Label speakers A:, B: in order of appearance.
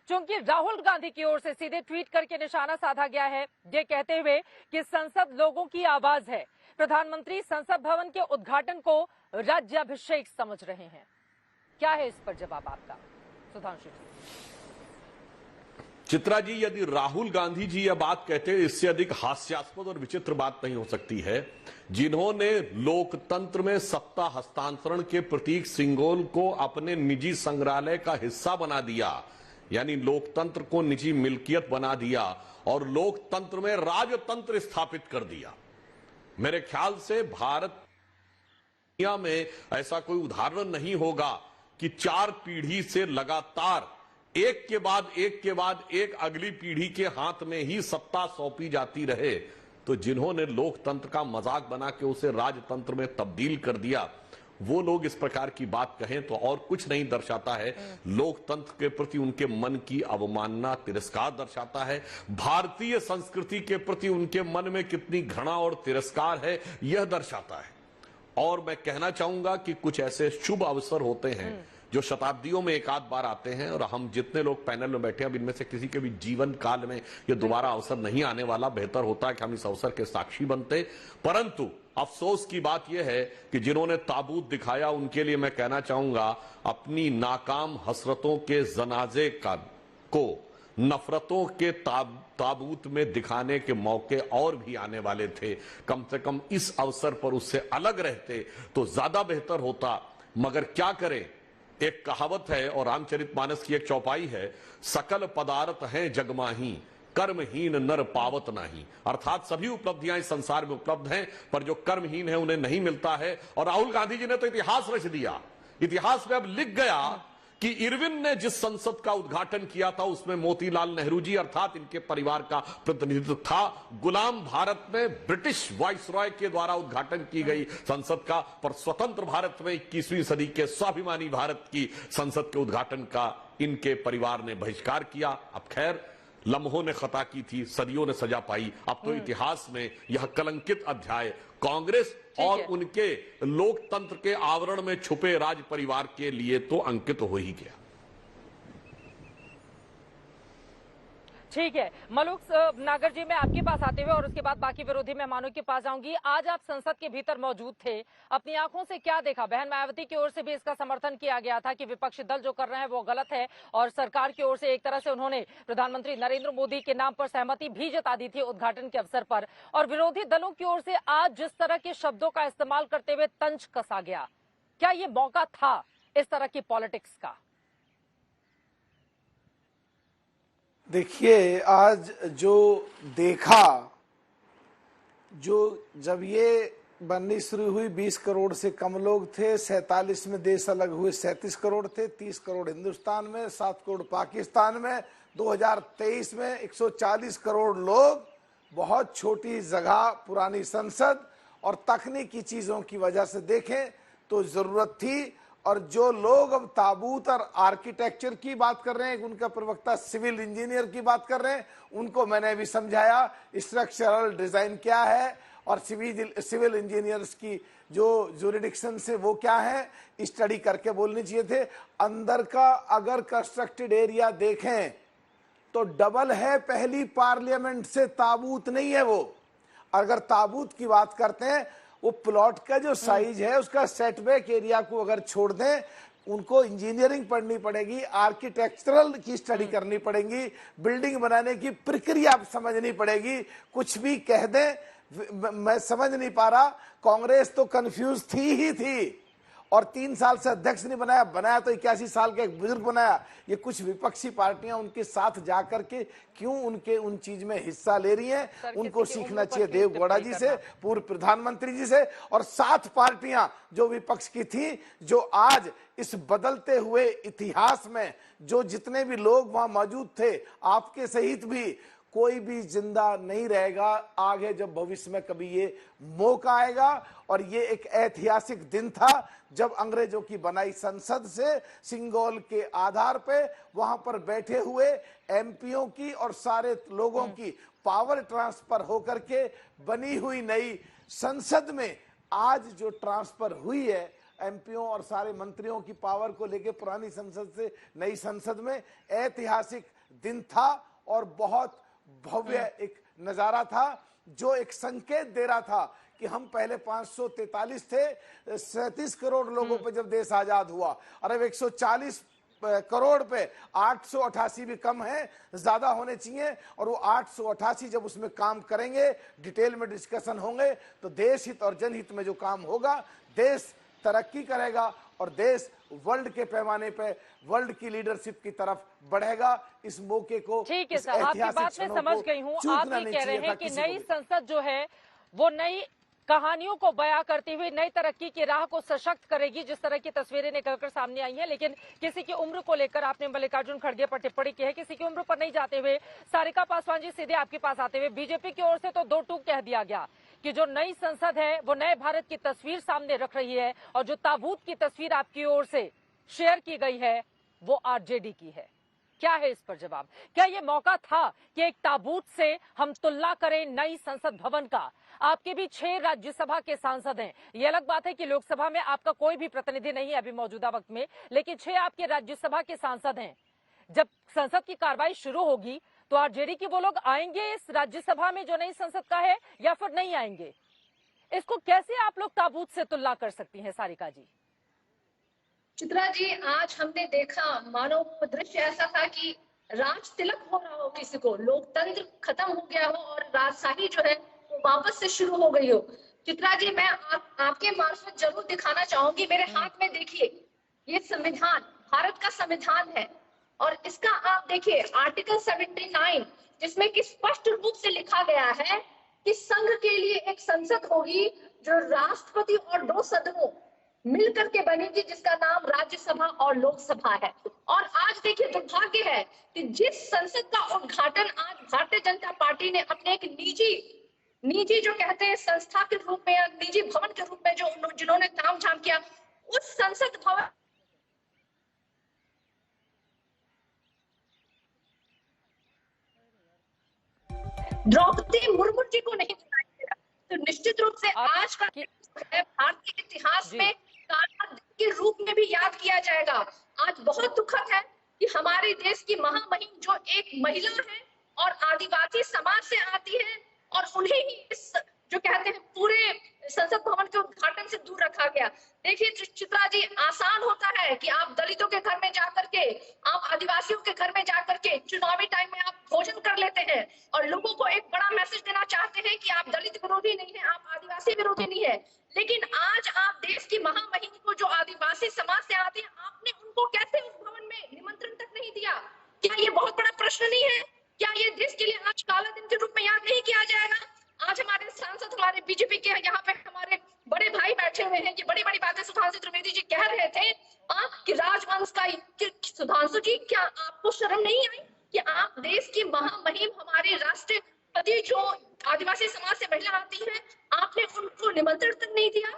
A: चूंकि राहुल गांधी की ओर से सीधे ट्वीट करके निशाना साधा गया है, ये कहते हुए कि संसद लोगों की आवाज है। प्रधानमंत्री संसद भवन के उद्घाटन को राज्याभिषेक समझ रहे हैं। क्या है इस पर जवाब आपका, सुधांशु जी?
B: चित्रा जी, यदि राहुल गांधी जी यह बात कहते हैं, इससे अधिक हास्यास्पद और विचित्र बात नहीं हो सकती है। जिन्होंने लोकतंत्र में सत्ता हस्तांतरण के प्रतीक सिंगोल को अपने निजी संग्रहालय का हिस्सा बना दिया, यानी लोकतंत्र को निजी मिल्कियत बना दिया और लोकतंत्र में राजतंत्र स्थापित कर दिया। मेरे ख्याल से भारत दुनिया में ऐसा कोई उदाहरण नहीं होगा कि 4 पीढ़ी से लगातार एक के बाद एक अगली पीढ़ी के हाथ में ही सत्ता सौंपी जाती रहे। तो जिन्होंने लोकतंत्र का मजाक बना के उसे राजतंत्र में तब्दील कर दिया, वो लोग इस प्रकार की बात कहें तो और कुछ नहीं दर्शाता है लोकतंत्र के प्रति उनके मन की अवमानना, तिरस्कार दर्शाता है। भारतीय संस्कृति के प्रति उनके मन में कितनी घृणा और तिरस्कार है, यह दर्शाता है। और मैं कहना चाहूंगा कि कुछ ऐसे शुभ अवसर होते हैं जो शताब्दियों में एक आध बार आते हैं, और हम जितने लोग पैनल में बैठे हैं, अब इनमें से किसी के भी जीवन काल में ये दोबारा अवसर नहीं आने वाला। बेहतर होता है कि हम इस अवसर के साक्षी बनते। परंतु अफसोस की बात यह है कि जिन्होंने ताबूत दिखाया, उनके लिए मैं कहना चाहूंगा, अपनी नाकाम हसरतों के जनाजे को नफरतों के ताबूत में दिखाने के मौके और भी आने वाले थे। कम से कम इस अवसर पर उससे अलग रहते तो ज्यादा बेहतर होता। मगर क्या करें, एक कहावत है और रामचरितमानस की एक चौपाई है, सकल पदार्थ हैं जगमाही, कर्महीन नर पावत नहीं। अर्थात सभी उपलब्धियां इस संसार में उपलब्ध हैं, पर जो कर्महीन है उन्हें नहीं मिलता है। और राहुल गांधी जी ने तो इतिहास रच दिया। इतिहास में अब लिख गया कि इरविन ने जिस संसद का उद्घाटन किया था उसमें मोतीलाल नेहरू जी अर्थात इनके परिवार का प्रतिनिधित्व था। गुलाम भारत में ब्रिटिश वाइसरॉय के द्वारा उद्घाटन की गई संसद का, पर स्वतंत्र भारत में 21वीं सदी के स्वाभिमानी भारत की संसद के उद्घाटन का इनके परिवार ने बहिष्कार किया। अब खैर, लम्हों ने खता की थी, सदियों ने सजा पाई। अब तो इतिहास में यह कलंकित अध्याय कांग्रेस और उनके लोकतंत्र के आवरण में छुपे राज परिवार के लिए तो अंकित हो ही गया।
A: ठीक है, मलूक नागर जी, मैं आपके पास आते हुए और उसके बाद बाकी विरोधी मेहमानों के पास आऊंगी। आज आप संसद के भीतर मौजूद थे, अपनी आंखों से क्या देखा? बहन मायावती की ओर से भी इसका समर्थन किया गया था कि विपक्षी दल जो कर रहे हैं वो गलत है, और सरकार की ओर से एक तरह से उन्होंने प्रधानमंत्री नरेंद्र मोदी के नाम पर सहमति भी जता दी थी उद्घाटन के अवसर पर। और विरोधी दलों की ओर से आज जिस तरह के शब्दों का इस्तेमाल करते हुए तंज कसा गया, क्या ये मौका था इस तरह की पॉलिटिक्स का?
C: देखिए, आज जो देखा, जब ये बननी शुरू हुई 20 करोड़ से कम लोग थे, 47 में देश अलग हुए 37 करोड़ थे, 30 करोड़ हिंदुस्तान में, 7 करोड़ पाकिस्तान में, 2023 में 140 करोड़ लोग, बहुत छोटी जगह, पुरानी संसद और तकनीकी चीजों की वजह से देखें तो जरूरत थी। और जो लोग अब ताबूत और आर्किटेक्चर की बात कर रहे हैं, उनका प्रवक्ता सिविल इंजीनियर की बात कर रहे हैं, उनको मैंने भी समझाया स्ट्रक्चरल डिजाइन क्या है और सिविल इंजीनियर्स की जो जुरिडिक्शन से वो क्या है, स्टडी करके बोलनी चाहिए थे। अंदर का अगर कंस्ट्रक्टेड एरिया देखें तो डबल है पहली पार्लियामेंट से, ताबूत नहीं है वो। अगर ताबूत की बात करते हैं, वो प्लॉट का जो साइज है उसका सेटबैक एरिया को अगर छोड़ दें, उनको इंजीनियरिंग पढ़नी पड़ेगी, आर्किटेक्चरल की स्टडी करनी पड़ेगी, बिल्डिंग बनाने की प्रक्रिया समझनी पड़ेगी। कुछ भी कह दें, मैं समझ नहीं पा रहा। कांग्रेस तो कंफ्यूज थी ही थी, और 3 साल से अध्यक्ष नहीं बनाया तो 81 साल का एक बुजुर्ग बनाया। ये कुछ विपक्षी पार्टियां उनके साथ जाकर के क्यों उन चीज में हिस्सा ले रही हैं, उनको सीखना चाहिए देवगौड़ा जी से, पूर्व प्रधानमंत्री जी से, और 7 पार्टियां जो विपक्ष की थी, जो आज इस बदलते हुए इतिहास में जो जितने भी लोग वहां मौजूद थे, आपके सहित भी, कोई भी जिंदा नहीं रहेगा आगे जब भविष्य में कभी ये मौका आएगा। और ये एक ऐतिहासिक दिन था जब अंग्रेजों की बनाई संसद से सिंगोल के आधार पे वहां पर बैठे हुए एमपीओ की और सारे लोगों की पावर ट्रांसफर होकर के बनी हुई नई संसद में आज जो ट्रांसफर हुई है एमपीओ और सारे मंत्रियों की पावर को लेके पुरानी संसद से नई संसद में, ऐतिहासिक दिन था और बहुत भव्य एक नजारा था, जो एक संकेत दे रहा था कि हम पहले 543 थे 37 करोड़ लोगों पे जब देश आजाद हुआ, और अब 140 करोड़ पे 888 भी कम है, ज्यादा होने चाहिए। और वो 888 जब उसमें काम करेंगे, डिटेल में डिस्कशन होंगे, तो देश हित और जनहित में जो काम होगा, देश तरक्की करेगा और देश वर्ल्ड के पैमाने पे वर्ल्ड की लीडरशिप की तरफ बढ़ेगा। इस मौके को,
A: ठीक है
C: इस
A: सर, आपकी
C: ऐतिहासिक
A: बात में
C: क्षणों
A: समझ
C: को
A: गई हूँ। आप
C: चूकना
A: ये
C: नहीं
A: कह रहे
C: चाहिए था
A: हैं कि
C: किसी
A: नई
C: को भी।
A: संसद जो है वो नई कहानियों को बयां करती हुई नई तरक्की की राह को सशक्त करेगी, जिस तरह की तस्वीरें निकलकर सामने आई हैं। लेकिन किसी की उम्र को लेकर आपने मल्लिकार्जुन खड़गे पर टिप्पणी की है, किसी की उम्र पर नहीं जाते हुए सारिका पासवान जी सीधे आपके पास आते हुए बीजेपी की ओर से तो दो टूक कह दिया गया कि जो नई संसद है वो नए भारत की तस्वीर सामने रख रही है, और जो ताबूत की तस्वीर आपकी ओर से शेयर की गई है वो आरजेडी की है। क्या है इस पर जवाब? क्या ये मौका था कि एक ताबूत से हम तुलना करें नई संसद भवन का? आपके भी 6 राज्यसभा के सांसद हैं। ये अलग बात है कि लोकसभा में आपका कोई भी प्रतिनिधि नहीं है अभी मौजूदा वक्त में, लेकिन 6 आपके राज्यसभा के सांसद हैं। जब संसद की कार्रवाई शुरू होगी तो आरजेडी के वो लोग आएंगे इस राज्यसभा में जो नई संसद का है, या फिर नहीं आएंगे? इसको कैसे आप लोग ताबूत से तुलना कर सकती हैं सारिका जी?
D: चित्रा जी, आज हमने देखा, मानो वो दृश्य ऐसा था कि राज तिलक हो रहा हो, किसी को लोकतंत्र खत्म हो गया हो और राजशाही जो है वो वापस से शुरू हो गई हो। चित्रा जी, मैं आपके मार्फत जरूर दिखाना चाहूंगी, मेरे हाथ में देखिए, ये संविधान, भारत का संविधान है, और इसका आप देखिए आर्टिकल 79, जिसमें कि स्पष्ट रूप से लिखा गया है कि संघ के लिए एक संसद होगी जो राष्ट्रपति और 2 सदनों मिलकर के बनेगी, जिसका नाम राज्यसभा और लोकसभा है। और आज देखिए दुर्भाग्य है कि जिस संसद का उद्घाटन आज भारतीय जनता पार्टी ने अपने एक निजी जो कहते हैं संस्था के रूप में या निजी भवन के रूप में जो जिन्होंने तामझाम किया, उस संसद भवन द्रौपदी मुर्मू जी को नहीं दिखाई दे रहा। तो निश्चित रूप से आज का भारतीय इतिहास में काला दिन के रूप में भी याद किया जाएगा। आज बहुत दुखद है कि हमारे देश की महामहिम जो एक महिला है और आदिवासी समाज से आती है, और उन्हें ही इस जो कहते हैं पूरे संसद भवन के उद्घाटन से दूर रखा गया। देखिए चित्रा जी, आसान होता है कि आप दलितों के घर में जाकर के, आप आदिवासियों के घर में जाकर के चुनावी टाइम में आप भोजन कर लेते हैं और लोगों को एक बड़ा मैसेज देना चाहते हैं कि आप दलित विरोधी नहीं है, आप आदिवासी विरोधी नहीं है। लेकिन आज आप देश की महामहिम को जो आदिवासी समाज से आती है, आपने उनको कैसे उस भवन में निमंत्रण तक नहीं दिया? क्या ये बहुत बड़ा प्रश्न नहीं है? क्या ये देश के लिए आज काला दिन के रूप में याद नहीं किया जाएगा? आज हमारे सांसद, हमारे बीजेपी के यहाँ पे हमारे बड़े भाई बैठे हुए हैं, ये बड़ी बड़ी बातें सुधांशु त्रिवेदी जी कह रहे थे कि राजवंश का। सुधांशु जी, क्या आपको शर्म नहीं आई कि आप देश की महामहिम, हमारे राष्ट्रपति जो आदिवासी समाज से महिला आती है, आपने उनको निमंत्रण तक नहीं दिया?